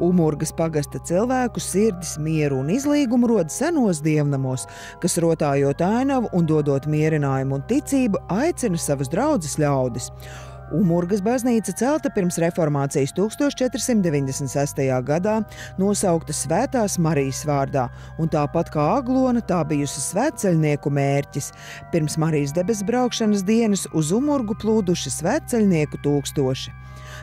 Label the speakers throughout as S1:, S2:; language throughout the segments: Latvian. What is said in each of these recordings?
S1: Umurgas pagasta cilvēku sirdis, mieru un izlīgumu rod senos dievnamos, kas rotājot ainavu un dodot mierinājumu un ticību, aicina savas draudzes ļaudis. Umurgas baznīca celta pirms reformācijas 1496. gadā, nosaukta Svētās Marijas vārdā, un tāpat kā Aglona, tā bijusi svētceļnieku mērķis. Pirms Marijas debesu braukšanas dienas uz Umurgu plūduši svētceļnieku tūkstoši.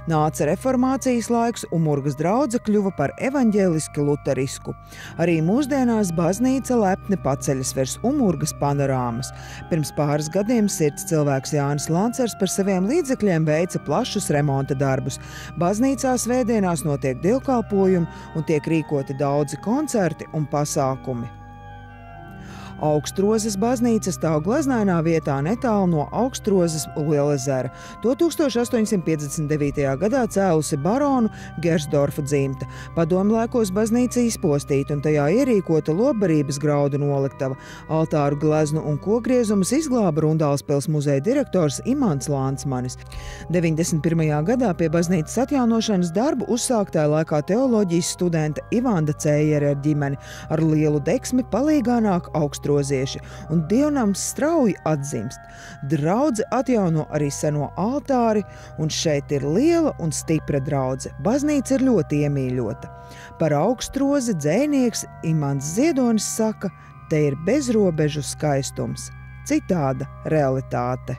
S1: Nāca reformācijas laiks, Umurgas draudze kļuva par evaņģēliski luterisku. Arī mūsdienās baznīca lepni paceļas virs Umurgas panorāmas. Pirms pāris gadiem sirds cilvēks Jānis Lancers par saviem līdzekļiem veica plašus remonta darbus. Baznīcā svētdienās notiek dievkalpojumi un tiek rīkoti daudzi koncerti un pasākumi. Augstrozes baznīca stāv gleznainā vietā netālu no Augstrozes Lielezera. To 1859. gadā cēlusi baronu Gersdorfa dzimta. Padomlēkos baznīca izpostīta un tajā ierīkota lobbarības graudu noliktava. Altāru gleznu un kogriezumus izglāba Rundālspils muzeja direktors Imants Lānsmanis. 91. gadā pie baznīcas atjaunošanas darbu uzsāktā laikā teoloģijas studenta Ivanda Cējere ar ģimeni. Ar lielu deksmi palīgā nāk Augstrozi un dievnams strauji atzimst. Draudze atjauno arī seno altāri, un šeit ir liela un stipra draudze. Baznīca ir ļoti iemīļota. Par Augstrozi dzejnieks Imants Ziedonis saka, te ir bezrobežu skaistums, citāda realitāte.